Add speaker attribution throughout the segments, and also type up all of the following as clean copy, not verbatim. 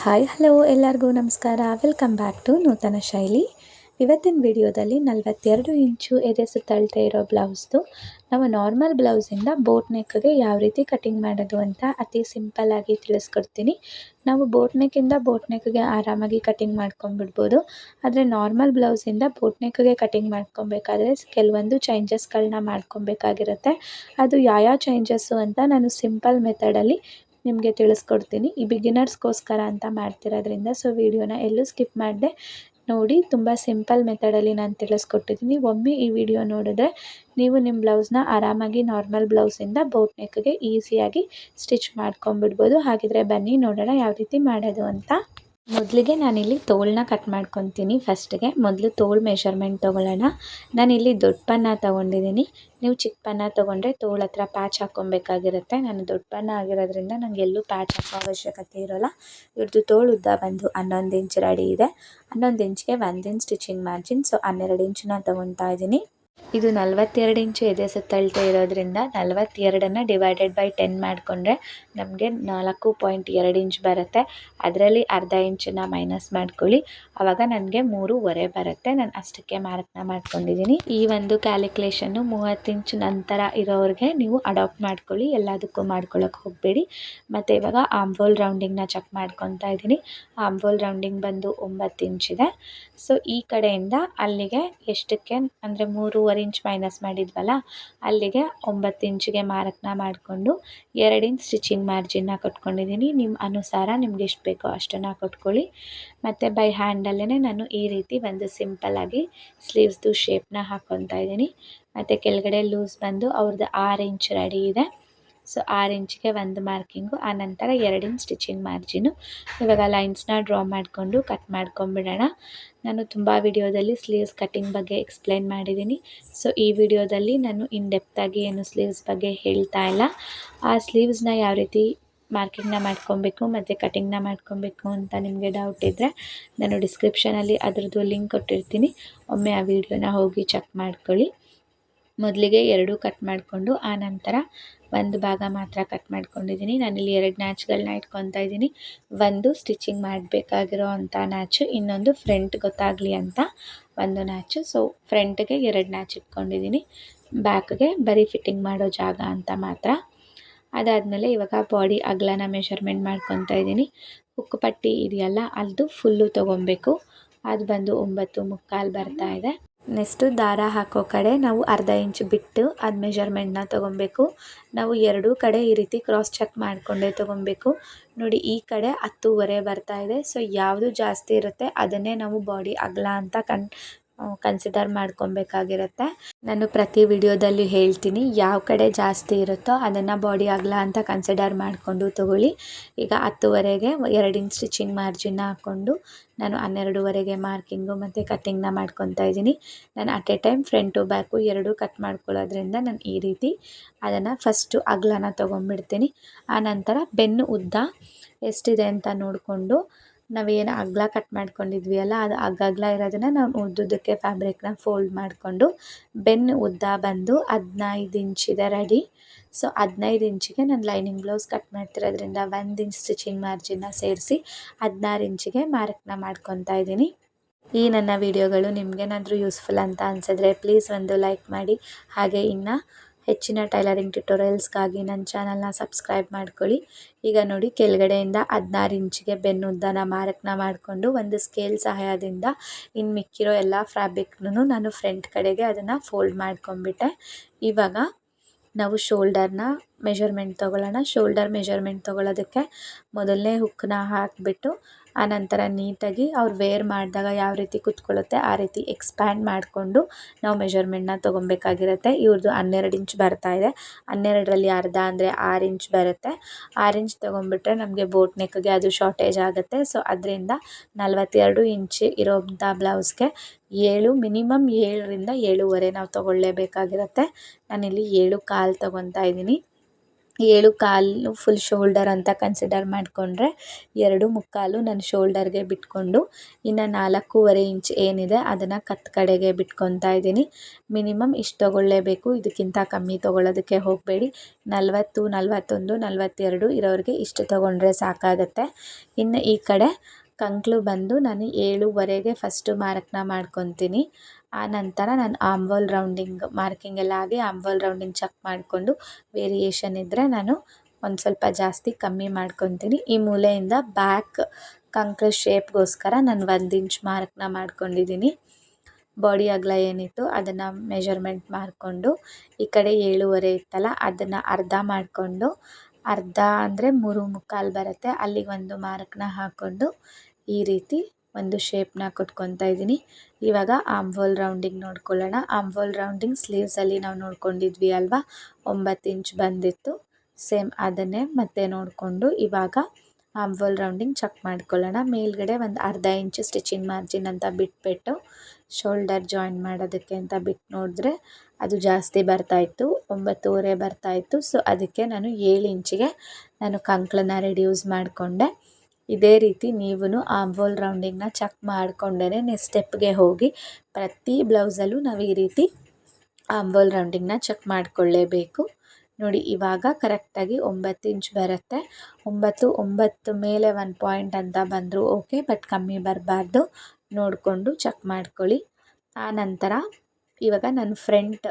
Speaker 1: Hi hello ಎಲ್ಲರಿಗೂ ನಮಸ್ಕಾರ. Welcome back to ನೂತನ ಶೈಲಿ. ಇವತ್ತಿನ ವಿಡಿಯೋದಲ್ಲಿ 42 ಇಂಚು ಎದೆ ಸುತ್ತಳತೆ ಇರೋ ಬ್ಲೌಸ್ದು ನಾವು ನಾರ್ಮಲ್ ಬ್ಲೌಸಿಂದ ಬೋಟ್ ನೆಕ್ಗೆ ಯಾವ ರೀತಿ ಕಟಿಂಗ್ ಮಾಡೋದು ಅಂತ ಅತಿ ಸಿಂಪಲ್ಲಾಗಿ ತಿಳಿಸ್ಕೊಡ್ತೀನಿ. ನಾವು ಬೋಟ್ ನೆಕ್ಕಿಂದ ಬೋಟ್ ನೆಕ್ಗೆ ಆರಾಮಾಗಿ ಕಟಿಂಗ್ ಮಾಡ್ಕೊಂಡ್ಬಿಡ್ಬೋದು. ಆದರೆ ನಾರ್ಮಲ್ ಬ್ಲೌಸಿಂದ ಬೋಟ್ ನೆಕ್ಗೆ ಕಟಿಂಗ್ ಮಾಡ್ಕೊಬೇಕಾದ್ರೆ ಕೆಲವೊಂದು ಚೇಂಜಸ್ಗಳನ್ನ ಮಾಡ್ಕೊಬೇಕಾಗಿರುತ್ತೆ. ಅದು ಯಾವ ಚೇಂಜಸ್ಸು ಅಂತ ನಾನು ಸಿಂಪಲ್ ಮೆಥಡಲ್ಲಿ ನಿಮಗೆ ತಿಳಿಸ್ಕೊಡ್ತೀನಿ. ಈ ಬಿಗಿನರ್ಸ್ಗೋಸ್ಕರ ಅಂತ ಮಾಡ್ತಿರೋದ್ರಿಂದ ವಿಡಿಯೋನ ಎಲ್ಲೂ ಸ್ಕಿಪ್ ಮಾಡದೆ ನೋಡಿ. ತುಂಬ ಸಿಂಪಲ್ ಮೆಥಡಲ್ಲಿ ನಾನು ತಿಳಿಸ್ಕೊಟ್ಟಿದ್ದೀನಿ. ಒಮ್ಮೆ ಈ ವಿಡಿಯೋ ನೋಡಿದ್ರೆ ನೀವು ನಿಮ್ಮ ಬ್ಲೌಸ್ನ ಆರಾಮಾಗಿ ನಾರ್ಮಲ್ ಬ್ಲೌಸಿಂದ ಬೋಟ್ ನೆಕ್ಗೆ ಈಸಿಯಾಗಿ ಸ್ಟಿಚ್ ಮಾಡ್ಕೊಂಬಿಡ್ಬೋದು. ಹಾಗಿದ್ರೆ ಬನ್ನಿ ನೋಡೋಣ ಯಾವ ರೀತಿ ಮಾಡೋದು ಅಂತ. ಮೊದಲಿಗೆ ನಾನಿಲ್ಲಿ ತೋಳನ್ನ ಕಟ್ ಮಾಡ್ಕೊತೀನಿ. ಫಸ್ಟಿಗೆ ಮೊದಲು ತೋಳು ಮೆಷರ್ಮೆಂಟ್ ತೊಗೊಳ್ಳೋಣ. ನಾನಿಲ್ಲಿ ದೊಡ್ಡ ಪನ್ನ ತೊಗೊಂಡಿದ್ದೀನಿ. ನೀವು ಚಿಕ್ಕ ಪನ್ನ ತೊಗೊಂಡ್ರೆ ತೋಳ ಹತ್ರ ಪ್ಯಾಚ್ ಹಾಕ್ಕೊಬೇಕಾಗಿರುತ್ತೆ. ನಾನು ದೊಡ್ಡ ಪನ್ನ ಆಗಿರೋದ್ರಿಂದ ನನಗೆ ಎಲ್ಲೂ ಪ್ಯಾಚ್ ಹಾಕೋ ಅವಶ್ಯಕತೆ ಇರೋಲ್ಲ. ಇವ್ರದ್ದು ತೋಳು ಉದ್ದ ಬಂದು 11 ಇಂಚ್ ರೆಡಿ ಇದೆ. 11 ಇಂಚ್ಗೆ 1 ಇಂಚ್ ಸ್ಟಿಚಿಂಗ್ ಮಾರ್ಜಿನ್, 12 ಇಂಚನ್ನ ತೊಗೊತಾ ಇದ್ದೀನಿ. ಇದು 42 ಇಂಚು ಎದೆ ಸುತ್ತಳತೆ ಇರೋದ್ರಿಂದ 42ನ್ನು ಡಿವೈಡೆಡ್ ಬೈ 10 ಮಾಡಿಕೊಂಡ್ರೆ ನಮಗೆ 4.2 ಇಂಚ್ ಬರುತ್ತೆ. ಅದರಲ್ಲಿ ಅರ್ಧ ಇಂಚನ್ನು ಮೈನಸ್ ಮಾಡ್ಕೊಳ್ಳಿ. ಆವಾಗ ನನಗೆ 3.5 ಬರುತ್ತೆ. ನಾನು ಅಷ್ಟಕ್ಕೆ ಮಾರ್ಕ್ನ ಮಾಡ್ಕೊಂಡಿದ್ದೀನಿ. ಈ ಒಂದು ಕ್ಯಾಲ್ಕುಲೇಷನ್ನು 30 ಇಂಚ್ ನಂತರ ಇರೋರಿಗೆ ನೀವು ಅಡಾಪ್ಟ್ ಮಾಡ್ಕೊಳ್ಳಿ, ಎಲ್ಲದಕ್ಕೂ ಮಾಡ್ಕೊಳ್ಳೋಕೆ ಹೋಗಬೇಡಿ. ಮತ್ತು ಇವಾಗ ಆಮ್ಹೋಲ್ ರೌಂಡಿಂಗ್ನ ಚೆಕ್ ಮಾಡ್ಕೊತಾ ಇದ್ದೀನಿ. ಆಮ್ಹೋಲ್ ರೌಂಡಿಂಗ್ ಬಂದು 9 ಇಂಚ್ ಇದೆ. ಈ ಕಡೆಯಿಂದ ಅಲ್ಲಿಗೆ ಎಷ್ಟಕ್ಕೆ ಅಂದರೆ 3.5 ಇಂಚ್ ಮೈನಸ್ ಮಾಡಿದ್ವಲ್ಲ, ಅಲ್ಲಿಗೆ 9 ಇಂಚಿಗೆ ಮಾರ್ಕ್ನ ಮಾಡಿಕೊಂಡು 2 ಇಂಚ್ ಸ್ಟಿಚಿಂಗ್ ಮಾರ್ಜಿನ್ನ ಕೊಟ್ಕೊಂಡಿದ್ದೀನಿ. ನಿಮ್ಮ ಅನುಸಾರ ನಿಮ್ಗೆ ಎಷ್ಟು ಬೇಕೋ ಅಷ್ಟನ್ನು ಕೊಟ್ಕೊಳ್ಳಿ. ಮತ್ತು ಬೈ ಹ್ಯಾಂಡಲ್ಲೇ ನಾನು ಈ ರೀತಿ ಒಂದು ಸಿಂಪಲ್ಲಾಗಿ ಸ್ಲೀವ್ಸ್ದು ಶೇಪ್ನ ಹಾಕ್ಕೊತಾ ಇದ್ದೀನಿ. ಮತ್ತು ಕೆಳಗಡೆ ಲೂಸ್ ಬಂದು ಅವ್ರದ್ದು 6 ಇಂಚ್ ರೆಡಿ ಇದೆ. 6 ಇಂಚಿಗೆ ಒಂದು ಮಾರ್ಕಿಂಗು, ಆನಂತರ 2 ಇಂಚ್ ಸ್ಟಿಚಿಂಗ್ ಮಾರ್ಜಿನು. ಇವಾಗ ಲೈನ್ಸ್ನ ಡ್ರಾ ಮಾಡಿಕೊಂಡು ಕಟ್ ಮಾಡ್ಕೊಂಬಿಡೋಣ. ನಾನು ತುಂಬ ವಿಡಿಯೋದಲ್ಲಿ ಸ್ಲೀವ್ಸ್ ಕಟ್ಟಿಂಗ್ ಬಗ್ಗೆ ಎಕ್ಸ್ಪ್ಲೈನ್ ಮಾಡಿದ್ದೀನಿ. ಈ ವಿಡಿಯೋದಲ್ಲಿ ನಾನು ಇನ್ ಡೆಪ್ತಾಗಿ ಏನು ಸ್ಲೀವ್ಸ್ ಬಗ್ಗೆ ಹೇಳ್ತಾ ಇಲ್ಲ. ಆ ಸ್ಲೀವ್ಸ್ನ ಯಾವ ರೀತಿ ಮಾರ್ಕಿಂಗ್ನ ಮಾಡ್ಕೊಬೇಕು ಮತ್ತು ಕಟಿಂಗ್ನ ಮಾಡ್ಕೊಬೇಕು ಅಂತ ನಿಮಗೆ ಡೌಟ್ ಇದ್ದರೆ ನಾನು ಡಿಸ್ಕ್ರಿಪ್ಷನಲ್ಲಿ ಅದರದ್ದು ಲಿಂಕ್ ಕೊಟ್ಟಿರ್ತೀನಿ. ಒಮ್ಮೆ ಆ ವಿಡಿಯೋನ ಹೋಗಿ ಚೆಕ್ ಮಾಡ್ಕೊಳ್ಳಿ. ಮೊದಲಿಗೆ 2 ಕಟ್ ಮಾಡಿಕೊಂಡು ಆನಂತರ ಒಂದು ಭಾಗ ಮಾತ್ರ ಕಟ್ ಮಾಡ್ಕೊಂಡಿದ್ದೀನಿ. ನಾನಿಲ್ಲಿ 2 ನ್ಯಾಚ್ಗಳನ್ನ ಇಟ್ಕೊತಾ ಇದ್ದೀನಿ. ಒಂದು ಸ್ಟಿಚಿಂಗ್ ಮಾಡಬೇಕಾಗಿರೋ ಅಂಥ ನ್ಯಾಚು, ಇನ್ನೊಂದು ಫ್ರಂಟ್ ಗೊತ್ತಾಗಲಿ ಅಂತ ಒಂದು ನ್ಯಾಚು. ಫ್ರಂಟ್ಗೆ 2 ನ್ಯಾಚ್ ಇಟ್ಕೊಂಡಿದ್ದೀನಿ, ಬ್ಯಾಕ್ಗೆ ಬರೀ ಫಿಟ್ಟಿಂಗ್ ಮಾಡೋ ಜಾಗ ಅಂತ ಮಾತ್ರ. ಅದಾದಮೇಲೆ ಇವಾಗ ಬಾಡಿ ಅಗಲನ ಮೆಷರ್ಮೆಂಟ್ ಮಾಡ್ಕೊತಾ ಇದ್ದೀನಿ. ಹುಕ್ಕು ಪಟ್ಟಿ ಇದೆಯಲ್ಲ ಅದು ಫುಲ್ಲು ತೊಗೊಬೇಕು. ಅದು ಬಂದು 9.25 ಬರ್ತಾ ಇದೆ. ನೆಕ್ಸ್ಟು ದಾರ ಹಾಕೋ ಕಡೆ ನಾವು ಅರ್ಧ ಇಂಚ್ ಬಿಟ್ಟು ಅದು ಮೆಷರ್ಮೆಂಟ್ನ ತೊಗೊಬೇಕು. ನಾವು ಎರಡೂ ಕಡೆ ಈ ರೀತಿ ಕ್ರಾಸ್ ಚೆಕ್ ಮಾಡಿಕೊಂಡೇ ತೊಗೊಬೇಕು. ನೋಡಿ, ಈ ಕಡೆ 10.25 ಬರ್ತಾ ಇದೆ. ಯಾವುದು ಜಾಸ್ತಿ ಇರುತ್ತೆ ಅದನ್ನೇ ನಾವು ಬಾಡಿ ಅಗಲ ಅಂತ ಕನ್ಸಿಡರ್ ಮಾಡ್ಕೊಬೇಕಾಗಿರುತ್ತೆ. ನಾನು ಪ್ರತಿ ವಿಡಿಯೋದಲ್ಲಿ ಹೇಳ್ತೀನಿ, ಯಾವ ಕಡೆ ಜಾಸ್ತಿ ಇರುತ್ತೋ ಅದನ್ನು ಬಾಡಿ ಅಗಲ ಅಂತ ಕನ್ಸಿಡರ್ ಮಾಡಿಕೊಂಡು ತೊಗೊಳ್ಳಿ. ಈಗ 10.25ಗೆ 2 ಇಂಚ್ ಸ್ಟಿಚಿಂಗ್ ಮಾರ್ಜಿನ್ನ ಹಾಕ್ಕೊಂಡು ನಾನು 12.25ಗೆ ಮಾರ್ಕಿಂಗು ಮತ್ತು ಕಟ್ಟಿಂಗ್ನ ಮಾಡ್ಕೊತಾ ಇದ್ದೀನಿ. ನಾನು at a time front back ಎರಡೂ ಕಟ್ ಮಾಡ್ಕೊಳ್ಳೋದ್ರಿಂದ ನಾನು ಈ ರೀತಿ ಅದನ್ನು ಫಸ್ಟು ಅಗಲನ ತೊಗೊಂಡ್ಬಿಡ್ತೀನಿ. ಆನಂತರ ಬೆನ್ನು ಉದ್ದ ಎಷ್ಟಿದೆ ಅಂತ ನೋಡಿಕೊಂಡು ನಾವೇನು ಅಗಲ ಕಟ್ ಮಾಡ್ಕೊಂಡಿದ್ವಿ ಅಲ್ಲ, ಅದು ಅಗಲ ಇರೋದನ್ನು ನಾವು ಉದ್ದುದಕ್ಕೆ ಫ್ಯಾಬ್ರಿಕ್ನ ಫೋಲ್ಡ್ ಮಾಡಿಕೊಂಡು ಬೆನ್ನು ಉದ್ದ ಬಂದು 15 ಇಂಚಿದೆ ರೆಡಿ. 15 ಇಂಚಿಗೆ ನಾನು ಲೈನಿಂಗ್ ಬ್ಲೌಸ್ ಕಟ್ ಮಾಡ್ತಿರೋದ್ರಿಂದ 1 ಇಂಚ್ ಸ್ಟಿಚಿಂಗ್ ಮಾರ್ಜಿನ್ನ ಸೇರಿಸಿ 16 ಇಂಚಿಗೆ ಮಾರ್ಕ್ನ ಮಾಡ್ಕೊತಾ ಇದ್ದೀನಿ. ಈ ನನ್ನ ವಿಡಿಯೋಗಳು ನಿಮಗೇನಾದರೂ ಯೂಸ್ಫುಲ್ ಅಂತ ಅನಿಸಿದ್ರೆ ಪ್ಲೀಸ್ ಒಂದು ಲೈಕ್ ಮಾಡಿ. ಹಾಗೆ ಇನ್ನು ಹೆಚ್ಚಿನ ಟೈಲರಿಂಗ್ ಟ್ಯುಟೋರಿಯಲ್ಸ್ಗಾಗಿ ನನ್ನ ಚಾನಲ್ನ ಸಬ್ಸ್ಕ್ರೈಬ್ ಮಾಡ್ಕೊಳ್ಳಿ. ಈಗ ನೋಡಿ, ಕೆಳಗಡೆಯಿಂದ 16 ಇಂಚಿಗೆ ಬೆನ್ನುದ್ದನ ಮಾರ್ಕ್ನ ಮಾಡಿಕೊಂಡು ಒಂದು ಸ್ಕೇಲ್ ಸಹಾಯದಿಂದ ಇನ್ನು ಮಿಕ್ಕಿರೋ ಎಲ್ಲ ಫ್ಯಾಬ್ರಿಕ್ನೂ ನಾನು ಫ್ರಂಟ್ ಕಡೆಗೆ ಅದನ್ನು ಫೋಲ್ಡ್ ಮಾಡ್ಕೊಂಬಿಟ್ಟೆ. ಇವಾಗ ನಾವು ಶೋಲ್ಡರ್ನ ಮೆಷರ್ಮೆಂಟ್ ತೊಗೊಳ್ಳೋಣ. ಶೋಲ್ಡರ್ ಮೆಷರ್ಮೆಂಟ್ ತೊಗೊಳ್ಳೋದಕ್ಕೆ ಮೊದಲನೇ ಹುಕ್ಕನ್ನ ಹಾಕಿಬಿಟ್ಟು ಆನಂತರ ನೀಟಾಗಿ ಅವ್ರು ವೇರ್ ಮಾಡಿದಾಗ ಯಾವ ರೀತಿ ಕೂತ್ಕೊಳ್ಳುತ್ತೆ ಆ ರೀತಿ ಎಕ್ಸ್ಪ್ಯಾಂಡ್ ಮಾಡಿಕೊಂಡು ನಾವು ಮೆಷರ್ಮೆಂಟ್ನ ತೊಗೊಬೇಕಾಗಿರುತ್ತೆ. ಇವ್ರದ್ದು 12 ಇಂಚ್ ಬರ್ತಾ ಇದೆ. 12ರಲ್ಲಿ ಅರ್ಧ ಅಂದರೆ 6 ಇಂಚ್ ಬರುತ್ತೆ. 6 ಇಂಚ್ ತೊಗೊಂಡ್ಬಿಟ್ರೆ ನಮಗೆ ಬೋಟ್ ನೆಕ್ಗೆ ಅದು ಶಾರ್ಟೇಜ್ ಆಗುತ್ತೆ. ಅದರಿಂದ 42 ಇಂಚ್ ಇರೋಂಥ ಬ್ಲೌಸ್ಗೆ ಮಿನಿಮಮ್ 7ರಿಂದ 7.25 ನಾವು ತೊಗೊಳ್ಳೇಬೇಕಾಗಿರುತ್ತೆ. ನಾನಿಲ್ಲಿ 7.25 ತೊಗೊತಾ ಇದ್ದೀನಿ. 7 1/4 ಫುಲ್ ಶೋಲ್ಡರ್ ಅಂತ ಕನ್ಸಿಡರ್ ಮಾಡಿಕೊಂಡ್ರೆ 2 3/4 ನಾನು ಶೋಲ್ಡರ್ಗೆ ಬಿಟ್ಕೊಂಡು ಇನ್ನು 4.25 ಇಂಚ್ ಏನಿದೆ ಅದನ್ನು ಕತ್ತು ಕಡೆಗೆ ಬಿಟ್ಕೊತಾ ಇದ್ದೀನಿ. ಮಿನಿಮಮ್ ಇಷ್ಟು ತೊಗೊಳ್ಳೇಬೇಕು, ಇದಕ್ಕಿಂತ ಕಮ್ಮಿ ತೊಗೊಳ್ಳೋದಕ್ಕೆ ಹೋಗಬೇಡಿ. 40 41 42 ಇರೋರಿಗೆ ಇಷ್ಟು ತೊಗೊಂಡ್ರೆ ಸಾಕಾಗತ್ತೆ. ಇನ್ನು ಈ ಕಡೆ ಕಂಕ್ಳು ಬಂದು ನಾನು 7ವರೆಗೆ ಫಸ್ಟು ಮಾರ್ಕ್ನ ಮಾಡ್ಕೊತೀನಿ. ಆ ನಂತರ ನಾನು ಆಮ್ಹೋಲ್ ರೌಂಡಿಂಗ್ ಮಾರ್ಕಿಂಗ್ ಎಲ್ಲ ಆಗಿ ಆಮ್ಹೋಲ್ ರೌಂಡಿಂಗ್ ಚೆಕ್ ಮಾಡಿಕೊಂಡು ವೇರಿಯೇಷನ್ ಇದ್ದರೆ ನಾನು ಒಂದು ಸ್ವಲ್ಪ ಜಾಸ್ತಿ ಕಮ್ಮಿ ಮಾಡ್ಕೊತೀನಿ. ಈ ಮೂಲೆಯಿಂದ ಬ್ಯಾಕ್ ಕಂಕ್ಳು ಶೇಪ್ಗೋಸ್ಕರ ನಾನು 1 ಇಂಚ್ ಮಾರ್ಕ್ನ ಮಾಡ್ಕೊಂಡಿದ್ದೀನಿ. ಬಾಡಿ ಅಗಲ ಏನಿತ್ತು ಅದನ್ನು ಮೆಜರ್ಮೆಂಟ್ ಮಾಡಿಕೊಂಡು ಈ ಕಡೆ 7.25 ಇತ್ತಲ್ಲ ಅದನ್ನು ಅರ್ಧ ಮಾಡಿಕೊಂಡು, ಅರ್ಧ ಅಂದರೆ 3 3/4 ಬರುತ್ತೆ, ಅಲ್ಲಿಗೆ ಒಂದು ಮಾರ್ಕ್ನ ಹಾಕ್ಕೊಂಡು ಈ ರೀತಿ ಒಂದು ಶೇಪ್ನ ಕೊಟ್ಕೊತಾ ಇದ್ದೀನಿ. ಇವಾಗ ಆಮ್ಹೋಲ್ ರೌಂಡಿಂಗ್ ನೋಡ್ಕೊಳ್ಳೋಣ. ಆಮ್ಹೋಲ್ ರೌಂಡಿಂಗ್ ಸ್ಲೀವ್ಸಲ್ಲಿ ನಾವು ನೋಡ್ಕೊಂಡಿದ್ವಿ ಅಲ್ವಾ, 9 ಇಂಚ್ ಬಂದಿತ್ತು. ಸೇಮ್ ಅದನ್ನೇ ಮತ್ತೆ ನೋಡಿಕೊಂಡು ಇವಾಗ ಆಮ್ಹೋಲ್ ರೌಂಡಿಂಗ್ ಚೆಕ್ ಮಾಡ್ಕೊಳ್ಳೋಣ. ಮೇಲ್ಗಡೆ ಒಂದು ಅರ್ಧ ಇಂಚು ಸ್ಟಿಚಿಂಗ್ ಮಾರ್ಜಿನ್ ಅಂತ ಬಿಟ್ಬಿಟ್ಟು ಶೋಲ್ಡರ್ ಜಾಯಿನ್ ಮಾಡೋದಕ್ಕೆ ಅಂತ ಬಿಟ್ಟು ನೋಡಿದ್ರೆ ಅದು ಜಾಸ್ತಿ ಬರ್ತಾಯಿತ್ತು, 9.25 ಬರ್ತಾಯಿತ್ತು. ಸೊ ಅದಕ್ಕೆ ನಾನು 7 ಇಂಚಿಗೆ ನಾನು ಕಂಕ್ಳನ್ನ ರೆಡ್ಯೂಸ್ ಮಾಡಿಕೊಂಡೆ. ಇದೇ ರೀತಿ ನೀವು ಆಮ್ಹೋಲ್ ರೌಂಡಿಂಗ್ನ ಚೆಕ್ ಮಾಡಿಕೊಂಡೇ ನೆಕ್ಸ್ಟ್ ಸ್ಟೆಪ್ಗೆ ಹೋಗಿ. ಪ್ರತಿ ಬ್ಲೌಸಲ್ಲೂ ನಾವು ಈ ರೀತಿ ಆಮ್ಹೋಲ್ ರೌಂಡಿಂಗ್ನ ಚೆಕ್ ಮಾಡಿಕೊಳ್ಳೇಬೇಕು. ನೋಡಿ ಇವಾಗ ಕರೆಕ್ಟಾಗಿ 9 ಇಂಚ್ ಬರುತ್ತೆ. 9 ಮೇಲೆ 1 ಪಾಯಿಂಟ್ ಅಂತ ಬಂದರೂ ಓಕೆ, ಬಟ್ ಕಮ್ಮಿ ಬರಬಾರ್ದು, ನೋಡಿಕೊಂಡು ಚೆಕ್ ಮಾಡ್ಕೊಳ್ಳಿ. ಆ ನಂತರ ಇವಾಗ ನಾನು ಫ್ರಂಟ್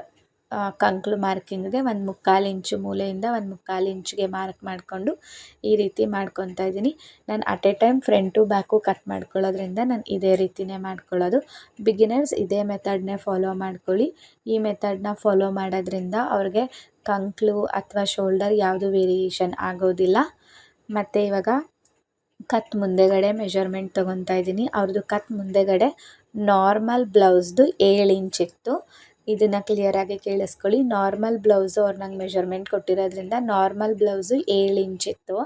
Speaker 1: ಕಂಕ್ಳು ಮಾರ್ಕಿಂಗ್ಗೆ 1 3/4 ಇಂಚು ಮೂಲೆಯಿಂದ 1 3/4 ಇಂಚಿಗೆ ಮಾರ್ಕ್ ಮಾಡಿಕೊಂಡು ಈ ರೀತಿ ಮಾಡ್ಕೊತಾ ಇದ್ದೀನಿ. ನಾನು at a time front back cut ಮಾಡ್ಕೊಳ್ಳೋದ್ರಿಂದ ನಾನು ಇದೇ ರೀತಿಯೇ ಮಾಡ್ಕೊಳ್ಳೋದು. ಬಿಗಿನರ್ಸ್ ಇದೇ ಮೆಥಡ್ನೇ ಫಾಲೋ ಮಾಡ್ಕೊಳ್ಳಿ. ಈ ಮೆಥಡ್ನ ಫಾಲೋ ಮಾಡೋದ್ರಿಂದ ಅವ್ರಿಗೆ ಕಂಕ್ಳು ಅಥವಾ ಶೋಲ್ಡರ್ ಯಾವುದು ವೇರಿಯೇಷನ್ ಆಗೋದಿಲ್ಲ. ಮತ್ತು ಇವಾಗ ಕತ್ ಮುಂದೆಗಡೆ ಮೆಜರ್ಮೆಂಟ್ ತೊಗೊತಾ ಇದ್ದೀನಿ. ಅವ್ರದ್ದು ಕತ್ ಮುಂದೆಗಡೆ ನಾರ್ಮಲ್ ಬ್ಲೌಸ್ದು 7 ಇಂಚ್ ಇತ್ತು. ಇದನ್ನು ಕ್ಲಿಯರಾಗಿ ಕೇಳಿಸ್ಕೊಳ್ಳಿ. ನಾರ್ಮಲ್ ಬ್ಲೌಸು ಅವ್ರು ನಂಗೆ ಮೆಜರ್ಮೆಂಟ್ ಕೊಟ್ಟಿರೋದ್ರಿಂದ ನಾರ್ಮಲ್ ಬ್ಲೌಸು 7 ಇಂಚ್ ಇತ್ತು.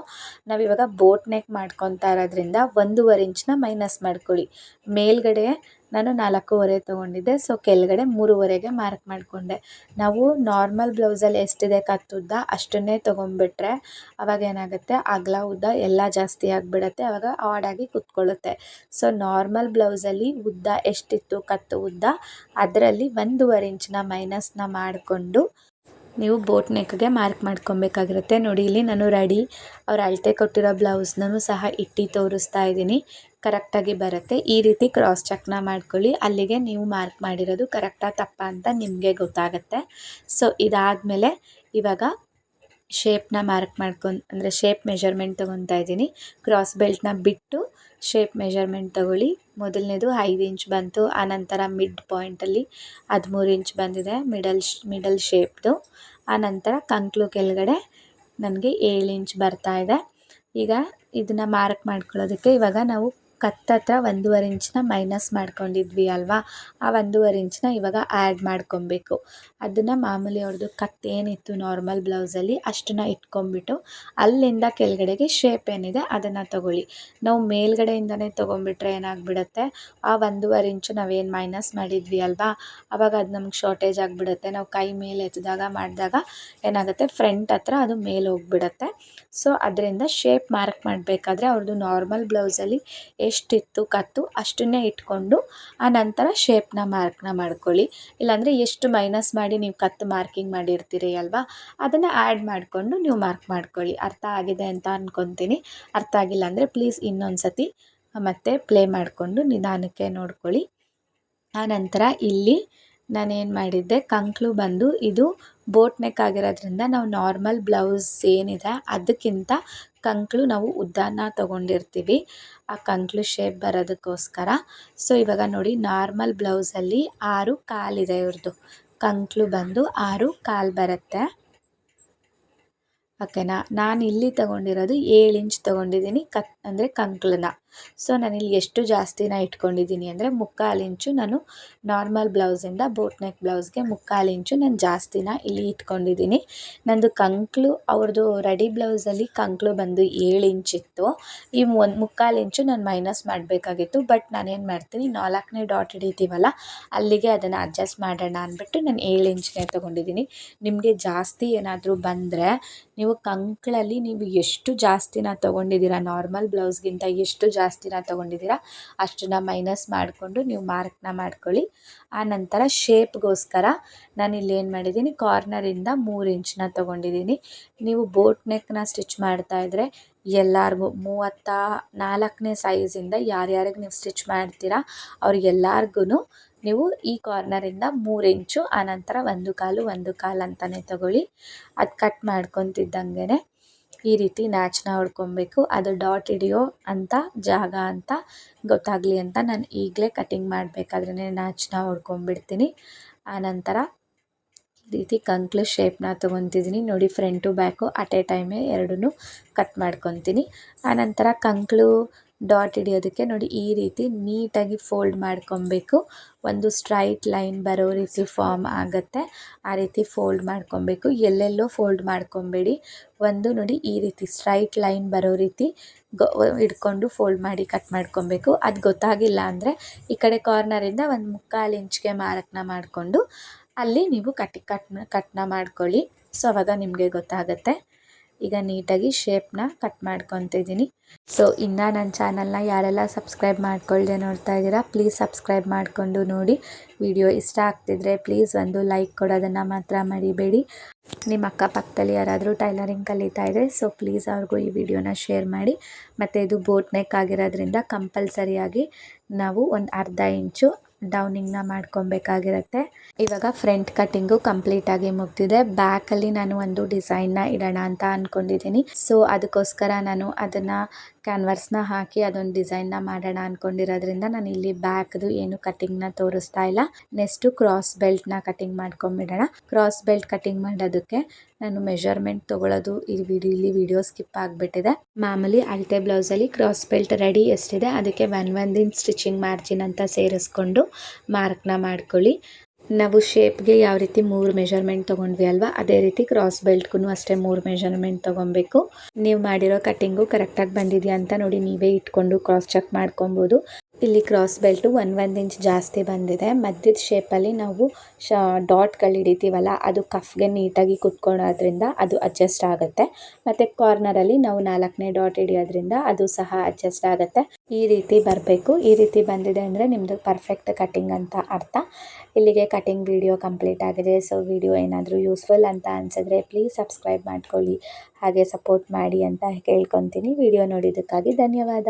Speaker 1: ನಾವಿವಾಗ ಬೋಟ್ ನೆಕ್ ಮಾಡ್ಕೊತಾ ಇರೋದ್ರಿಂದ 1.25 ಇಂಚನ್ನ ಮೈನಸ್ ಮಾಡ್ಕೊಳ್ಳಿ. ಮೇಲ್ಗಡೆ ನಾನು 4.25 ತೊಗೊಂಡಿದ್ದೆ, ಸೊ ಕೆಳಗಡೆ 3.25ಗೆ ಮಾರ್ಕ್ ಮಾಡಿಕೊಂಡೆ. ನಾವು ನಾರ್ಮಲ್ ಬ್ಲೌಸಲ್ಲಿ ಎಷ್ಟಿದೆ ಕತ್ತುದ್ದ ಅಷ್ಟನ್ನೇ ತೊಗೊಂಡ್ಬಿಟ್ರೆ ಅವಾಗ ಏನಾಗುತ್ತೆ, ಅಗಲ ಉದ್ದ ಎಲ್ಲ ಜಾಸ್ತಿ ಆಗಿಬಿಡುತ್ತೆ, ಆವಾಗ ಆಡಾಗಿ ಕುತ್ಕೊಳ್ಳುತ್ತೆ. ಸೊ ನಾರ್ಮಲ್ ಬ್ಲೌಸಲ್ಲಿ ಉದ್ದ ಎಷ್ಟಿತ್ತು ಕತ್ತು ಉದ್ದ ಅದರಲ್ಲಿ 1.25 ಇಂಚನ್ನ ಮೈನಸ್ನ ಮಾಡಿಕೊಂಡು ನೀವು ಬೋಟ್ ನೆಕ್ಗೆ ಮಾರ್ಕ್ ಮಾಡ್ಕೊಬೇಕಾಗಿರುತ್ತೆ. ನೋಡಿ ಇಲ್ಲಿ ನಾನು ಅವ್ರು ಅಳತೆ ಕೊಟ್ಟಿರೋ ಬ್ಲೌಸ್ನೂ ಸಹ ಇಟ್ಟು ತೋರಿಸ್ತಾ ಇದ್ದೀನಿ, ಕರೆಕ್ಟಾಗಿ ಬರುತ್ತೆ. ಈ ರೀತಿ ಕ್ರಾಸ್ ಚೆಕ್ನ ಮಾಡ್ಕೊಳ್ಳಿ, ಅಲ್ಲಿಗೆ ನೀವು ಮಾರ್ಕ್ ಮಾಡಿರೋದು ಕರೆಕ್ಟಾ ತಪ್ಪಾ ಅಂತ ನಿಮಗೆ ಗೊತ್ತಾಗುತ್ತೆ. ಸೊ ಇದಾದಮೇಲೆ ಇವಾಗ ಶೇಪ್ನ ಮಾರ್ಕ್ ಅಂದರೆ ಶೇಪ್ ಮೆಜರ್ಮೆಂಟ್ ತೊಗೊತಾ ಇದ್ದೀನಿ. ಕ್ರಾಸ್ ಬೆಲ್ಟ್ನ ಬಿಟ್ಟು ಶೇಪ್ ಮೆಜರ್ಮೆಂಟ್ ತೊಗೊಳ್ಳಿ. ಮೊದಲನೇದು 5 ಇಂಚ್ ಬಂತು, ಆನಂತರ ಮಿಡ್ ಪಾಯಿಂಟಲ್ಲಿ 13 ಇಂಚ್ ಬಂದಿದೆ ಮಿಡಲ್ ಶೇಪ್ದು. ಆನಂತರ ಕಂಕ್ಳು ಕೆಳಗಡೆ ನನಗೆ 7 ಇಂಚ್ ಬರ್ತಾಯಿದೆ. ಈಗ ಇದನ್ನು ಮಾರ್ಕ್ ಮಾಡ್ಕೊಳ್ಳೋದಕ್ಕೆ ಇವಾಗ ನಾವು ಕತ್ತತ್ರ 1.25 ಇಂಚನ್ನ ಮೈನಸ್ ಮಾಡ್ಕೊಂಡಿದ್ವಿ ಅಲ್ವಾ, ಆ 1.25 ಇಂಚನ್ನ ಇವಾಗ ಆ್ಯಡ್ ಮಾಡ್ಕೊಬೇಕು. ಅದನ್ನು ಮಾಮೂಲಿ ಅವ್ರದ್ದು ಕತ್ತೇನಿತ್ತು ನಾರ್ಮಲ್ ಬ್ಲೌಸಲ್ಲಿ ಅಷ್ಟನ್ನು ಇಟ್ಕೊಂಬಿಟ್ಟು ಅಲ್ಲಿಂದ ಕೆಳಗಡೆಗೆ ಶೇಪ್ ಏನಿದೆ ಅದನ್ನು ತೊಗೊಳ್ಳಿ. ನಾವು ಮೇಲ್ಗಡೆಯಿಂದನೇ ತೊಗೊಂಬಿಟ್ರೆ ಏನಾಗ್ಬಿಡುತ್ತೆ, ಆ 1.25 ಇಂಚು ನಾವೇನು ಮೈನಸ್ ಮಾಡಿದ್ವಿ ಅಲ್ವಾ, ಆವಾಗ ಅದು ನಮ್ಗೆ ಶಾರ್ಟೇಜ್ ಆಗಿಬಿಡುತ್ತೆ. ನಾವು ಕೈ ಮೇಲೆ ಎತ್ತಿದಾಗ ಮಾಡಿದಾಗ ಏನಾಗುತ್ತೆ, ಫ್ರಂಟ್ ಹತ್ರ ಅದು ಮೇಲೆ ಹೋಗ್ಬಿಡುತ್ತೆ. ಸೊ ಅದರಿಂದ ಶೇಪ್ ಮಾರ್ಕ್ ಮಾಡಬೇಕಾದ್ರೆ ಅವ್ರದ್ದು ನಾರ್ಮಲ್ ಬ್ಲೌಸಲ್ಲಿ ಎಷ್ಟಿತ್ತು ಕತ್ತು ಅಷ್ಟನ್ನೇ ಇಟ್ಕೊಂಡು ಆ ನಂತರ ಶೇಪ್ನ ಮಾರ್ಕ್ನ ಮಾಡ್ಕೊಳ್ಳಿ. ಇಲ್ಲಾಂದರೆ ಎಷ್ಟು ಮೈನಸ್ ಮಾಡಿ ನೀವು ಕತ್ತು ಮಾರ್ಕಿಂಗ್ ಮಾಡಿರ್ತೀರಿ ಅಲ್ವಾ, ಅದನ್ನು ಆ್ಯಡ್ ಮಾಡಿಕೊಂಡು ನೀವು ಮಾರ್ಕ್ ಮಾಡ್ಕೊಳ್ಳಿ. ಅರ್ಥ ಆಗಿದೆ ಅಂತ ಅಂದ್ಕೊತೀನಿ. ಅರ್ಥ ಆಗಿಲ್ಲ ಅಂದರೆ ಪ್ಲೀಸ್ ಇನ್ನೊಂದು ಸತಿ ಮತ್ತೆ ಪ್ಲೇ ಮಾಡಿಕೊಂಡು ನಿಧಾನಕ್ಕೆ ನೋಡ್ಕೊಳ್ಳಿ. ಆನಂತರ ಇಲ್ಲಿ ನಾನೇನು ಮಾಡಿದ್ದೆ, ಕಂಕ್ಳು ಬಂದು ಇದು ಬೋಟ್ ನೆಕ್ ಆಗಿರೋದ್ರಿಂದ ನಾವು ನಾರ್ಮಲ್ ಬ್ಲೌಸ್ ಏನಿದೆ ಅದಕ್ಕಿಂತ ಕಂಕ್ಳು ನಾವು ಉದ್ದನ ತೊಗೊಂಡಿರ್ತೀವಿ ಆ ಕಂಕ್ಳು ಶೇಪ್ ಬರೋದಕ್ಕೋಸ್ಕರ. ಸೊ ಇವಾಗ ನೋಡಿ ನಾರ್ಮಲ್ ಬ್ಲೌಸಲ್ಲಿ 6.25 ಇದೆ ಇವ್ರದ್ದು, ಕಂಕ್ಳು ಬಂದು 6.25 ಬರುತ್ತೆ. ಓಕೆನಾ. ನಾನು ಇಲ್ಲಿ ತೊಗೊಂಡಿರೋದು 7 ಇಂಚ್ ತೊಗೊಂಡಿದ್ದೀನಿ, ಅಂದರೆ ಕಂಕ್ಳನ್ನ. ಸೊ ನಾನಿಲ್ಲಿ ಎಷ್ಟು ಜಾಸ್ತಿನ ಇಟ್ಕೊಂಡಿದ್ದೀನಿ ಅಂದರೆ 3/4 ಇಂಚು ನಾನು ನಾರ್ಮಲ್ ಬ್ಲೌಸಿಂದ ಬೋಟ್ ನೆಕ್ ಬ್ಲೌಸ್ಗೆ 3/4 ಇಂಚು ನಾನು ಜಾಸ್ತಿನ ಇಲ್ಲಿ ಇಟ್ಕೊಂಡಿದ್ದೀನಿ. ನಂದು ಕಂಕ್ಳು ಅವ್ರದ್ದು ರೆಡಿ ಬ್ಲೌಸಲ್ಲಿ ಕಂಕ್ಳು ಬಂದು 7 ಇಂಚಿತ್ತು. ಈ 3/4 ಇಂಚು ನಾನು ಮೈನಸ್ ಮಾಡಬೇಕಾಗಿತ್ತು. ಬಟ್ ನಾನೇನು ಮಾಡ್ತೀನಿ, 4ನೇ ಡಾಟ್ ಹಿಡಿತೀವಲ್ಲ ಅಲ್ಲಿಗೆ ಅದನ್ನು ಅಡ್ಜಸ್ಟ್ ಮಾಡೋಣ ಅಂದ್ಬಿಟ್ಟು ನಾನು 7 ಇಂಚನ್ನೇ ತೊಗೊಂಡಿದ್ದೀನಿ. ನಿಮಗೆ ಜಾಸ್ತಿ ಏನಾದರೂ ಬಂದರೆ ನೀವು ಕಂಕ್ಳಲ್ಲಿ ನೀವು ಎಷ್ಟು ಜಾಸ್ತಿನ ತೊಗೊಂಡಿದ್ದೀರಾ, ನಾರ್ಮಲ್ ಬ್ಲೌಸ್ಗಿಂತ ಎಷ್ಟು ಜಾಸ್ತಿನ ತೊಗೊಂಡಿದ್ದೀರಾ ಅಷ್ಟನ್ನ ಮೈನಸ್ ಮಾಡಿಕೊಂಡು ನೀವು ಮಾರ್ಕ್ನ ಮಾಡ್ಕೊಳ್ಳಿ. ಆನಂತರ ಶೇಪ್ಗೋಸ್ಕರ ನಾನಿಲ್ಲಿ ಏನು ಮಾಡಿದ್ದೀನಿ, ಕಾರ್ನರಿಂದ 3 ಇಂಚನ್ನ ತೊಗೊಂಡಿದ್ದೀನಿ. ನೀವು ಬೋಟ್ ನೆಕ್ನ ಸ್ಟಿಚ್ ಮಾಡ್ತಾಯಿದ್ರೆ ಎಲ್ಲರಿಗೂ 34ನೇ ಸೈಜಿಂದ ಯಾರ್ಯಾರಿಗೆ ನೀವು ಸ್ಟಿಚ್ ಮಾಡ್ತೀರಾ ಅವ್ರಿಗೆಲ್ಲರಿಗೂ ನೀವು ಈ ಕಾರ್ನರಿಂದ 3 ಇಂಚು, ಆನಂತರ 1/4 ಅಂತಲೇ ತಗೊಳ್ಳಿ. ಅದು ಕಟ್ ಮಾಡ್ಕೊತಿದ್ದಂಗೆ ಈ ರೀತಿ ನ್ಯಾಚ್ನ ಹೊಡ್ಕೊಬೇಕು. ಅದು ಡಾಟ್ ಹಿಡಿಯೋ ಅಂತ ಜಾಗ ಅಂತ ಗೊತ್ತಾಗಲಿ ಅಂತ ನಾನು ಈಗಲೇ ಕಟಿಂಗ್ ಮಾಡಬೇಕಾದ್ರೆ ನ್ಯಾಚ್ನ ಹೊಡ್ಕೊಂಬಿಡ್ತೀನಿ. ಆನಂತರ ಈ ರೀತಿ ಕಂಕ್ಳು ಶೇಪ್ನ ತೊಗೊತಿದ್ದೀನಿ ನೋಡಿ. ಫ್ರಂಟು ಬ್ಯಾಕು ಅಟ್ ಎ ಟೈಮೇ ಎರಡೂ ಕಟ್ ಮಾಡ್ಕೊತೀನಿ. ಆನಂತರ ಕಂಕ್ಳು ಡಾಟ್ ಹಿಡಿಯೋದಕ್ಕೆ ನೋಡಿ ಈ ರೀತಿ ನೀಟಾಗಿ ಫೋಲ್ಡ್ ಮಾಡ್ಕೊಬೇಕು. ಒಂದು ಸ್ಟ್ರೈಟ್ ಲೈನ್ ಬರೋ ರೀತಿ ಫಾರ್ಮ್ ಆಗುತ್ತೆ, ಆ ರೀತಿ ಫೋಲ್ಡ್ ಮಾಡ್ಕೊಬೇಕು. ಎಲ್ಲೆಲ್ಲೋ ಫೋಲ್ಡ್ ಮಾಡ್ಕೊಬೇಡಿ. ಒಂದು ನೋಡಿ ಈ ರೀತಿ ಸ್ಟ್ರೈಟ್ ಲೈನ್ ಬರೋ ರೀತಿ ಹಿಡ್ಕೊಂಡು ಫೋಲ್ಡ್ ಮಾಡಿ ಕಟ್ ಮಾಡ್ಕೊಬೇಕು. ಅದು ಗೊತ್ತಾಗಿಲ್ಲ ಅಂದರೆ ಈ ಕಡೆ ಕಾರ್ನರಿಂದ 1/4 ಇಂಚ್ಗೆ ಮಾರ್ಕ್ನ ಮಾಡಿಕೊಂಡು ಅಲ್ಲಿ ನೀವು ಕಟ್ನ ಮಾಡ್ಕೊಳ್ಳಿ. ಸೊ ಆವಾಗ ನಿಮಗೆ ಗೊತ್ತಾಗುತ್ತೆ. ಈಗ ನೀಟಾಗಿ ಶೇಪ್ನ ಕಟ್ ಮಾಡ್ಕೊತಿದ್ದೀನಿ. ಸೊ ಇನ್ನು ನನ್ನ ಚಾನಲ್ನ ಯಾರೆಲ್ಲ ಸಬ್ಸ್ಕ್ರೈಬ್ ಮಾಡ್ಕೊಳ್ದೆ ನೋಡ್ತಾ ಇದ್ದೀರಾ, ಪ್ಲೀಸ್ ಸಬ್ಸ್ಕ್ರೈಬ್ ಮಾಡಿಕೊಂಡು ನೋಡಿ. ವಿಡಿಯೋ ಇಷ್ಟ ಆಗ್ತಿದ್ರೆ ಪ್ಲೀಸ್ ಒಂದು ಲೈಕ್ ಕೊಡೋದನ್ನು ಮಾತ್ರ ಮರಿಬೇಡಿ. ನಿಮ್ಮ ಅಕ್ಕಪಕ್ಕದಲ್ಲಿ ಯಾರಾದರೂ ಟೈಲರಿಂಗ್ ಕಲಿತಾ ಇದ್ದರೆ ಸೊ ಪ್ಲೀಸ್ ಅವ್ರಿಗೂ ಈ ವಿಡಿಯೋನ ಶೇರ್ ಮಾಡಿ. ಮತ್ತು ಇದು ಬೋಟ್ ನೆಕ್ ಆಗಿರೋದ್ರಿಂದ ಕಂಪಲ್ಸರಿಯಾಗಿ ನಾವು ಒಂದು ಅರ್ಧ ಇಂಚು ಡೌನಿಂಗ್ನ ಮಾಡ್ಕೊಬೇಕಾಗಿರುತ್ತೆ. ಇವಾಗ ಫ್ರಂಟ್ ಕಟ್ಟಿಂಗು ಕಂಪ್ಲೀಟಾಗಿ ಮುಗ್ದಿದೆ. ಬ್ಯಾಕಲ್ಲಿ ನಾನು ಒಂದು ಡಿಸೈನ್ನ ಇಡೋಣ ಅಂತ ಅಂದ್ಕೊಂಡಿದ್ದೀನಿ. ಸೊ ಅದಕ್ಕೋಸ್ಕರ ನಾನು ಅದನ್ನು ಕ್ಯಾನ್ವರ್ಸ್ನ ಹಾಕಿ ಅದೊಂದು ಡಿಸೈನ್ನ ಮಾಡೋಣ ಅಂದ್ಕೊಂಡಿರೋದ್ರಿಂದ ನಾನು ಇಲ್ಲಿ ಬ್ಯಾಕ್ದು ಏನು ಕಟ್ಟಿಂಗ್ನ ತೋರಿಸ್ತಾ ಇಲ್ಲ. ನೆಕ್ಸ್ಟು ಕ್ರಾಸ್ ಬೆಲ್ಟ್ನ ಕಟಿಂಗ್ ಮಾಡ್ಕೊಂಬಿಡೋಣ. ಕ್ರಾಸ್ ಬೆಲ್ಟ್ ಕಟಿಂಗ್ ಮಾಡೋದಕ್ಕೆ ನಾನು ಮೆಷರ್ಮೆಂಟ್ ತೊಗೊಳ್ಳೋದು ಇಲ್ಲಿ ವಿಡಿಯೋ ಸ್ಕಿಪ್ ಆಗಿಬಿಟ್ಟಿದೆ. ಮಾಮೂಲಿ ಅಳತೆ ಬ್ಲೌಸಲ್ಲಿ ಕ್ರಾಸ್ ಬೆಲ್ಟ್ ರೆಡಿ ಎಷ್ಟಿದೆ ಅದಕ್ಕೆ 1 ಇಂಚ್ ಸ್ಟಿಚಿಂಗ್ ಮಾರ್ಜಿನ್ ಅಂತ ಸೇರಿಸ್ಕೊಂಡು ಮಾರ್ಕ್ನ ಮಾಡ್ಕೊಳ್ಳಿ. ನಾವು ಶೇಪ್ಗೆ ಯಾವ ರೀತಿ 3 ಮೆಷರ್ಮೆಂಟ್ ತೊಗೊಂಡ್ವಿ ಅಲ್ವಾ, ಅದೇ ರೀತಿ ಕ್ರಾಸ್ ಬೆಲ್ಟ್ಗೂ ಅಷ್ಟೇ 3 ಮೆಷರ್ಮೆಂಟ್ ತೊಗೊಬೇಕು. ನೀವು ಮಾಡಿರೋ ಕಟ್ಟಿಂಗು ಕರೆಕ್ಟಾಗಿ ಬಂದಿದೆಯಾ ಅಂತ ನೋಡಿ ನೀವೇ ಇಟ್ಕೊಂಡು ಕ್ರಾಸ್ ಚೆಕ್ ಮಾಡ್ಕೊಬೋದು. ಇಲ್ಲಿ ಕ್ರಾಸ್ ಬೆಲ್ಟು 1 ಇಂಚ್ ಜಾಸ್ತಿ ಬಂದಿದೆ. ಮಧ್ಯದ ಶೇಪಲ್ಲಿ ನಾವು ಡಾಟ್ಗಳು ಹಿಡಿತೀವಲ್ಲ ಅದು ಕಫ್ಗೆ ನೀಟಾಗಿ ಕುತ್ಕೊಳ್ಳೋದ್ರಿಂದ ಅದು ಅಡ್ಜಸ್ಟ್ ಆಗುತ್ತೆ. ಮತ್ತು ಕಾರ್ನರಲ್ಲಿ ನಾವು 4ನೇ ಡಾಟ್ ಹಿಡಿಯೋದ್ರಿಂದ ಅದು ಸಹ ಅಡ್ಜಸ್ಟ್ ಆಗುತ್ತೆ. ಈ ರೀತಿ ಬರಬೇಕು. ಈ ರೀತಿ ಬಂದಿದೆ ಅಂದರೆ ನಿಮ್ಮದು ಪರ್ಫೆಕ್ಟ್ ಕಟಿಂಗ್ ಅಂತ ಅರ್ಥ. ಇಲ್ಲಿಗೆ ಕಟಿಂಗ್ ವಿಡಿಯೋ ಕಂಪ್ಲೀಟ್ ಆಗಿದೆ. ಸೊ ವಿಡಿಯೋ ಏನಾದರೂ ಯೂಸ್ಫುಲ್ ಅಂತ ಅನಿಸಿದ್ರೆ ಪ್ಲೀಸ್ ಸಬ್ಸ್ಕ್ರೈಬ್ ಮಾಡ್ಕೊಳ್ಳಿ, ಹಾಗೆ ಸಪೋರ್ಟ್ ಮಾಡಿ ಅಂತ ಕೇಳ್ಕೊತೀನಿ. ವಿಡಿಯೋ ನೋಡಿದ್ದಕ್ಕಾಗಿ ಧನ್ಯವಾದ.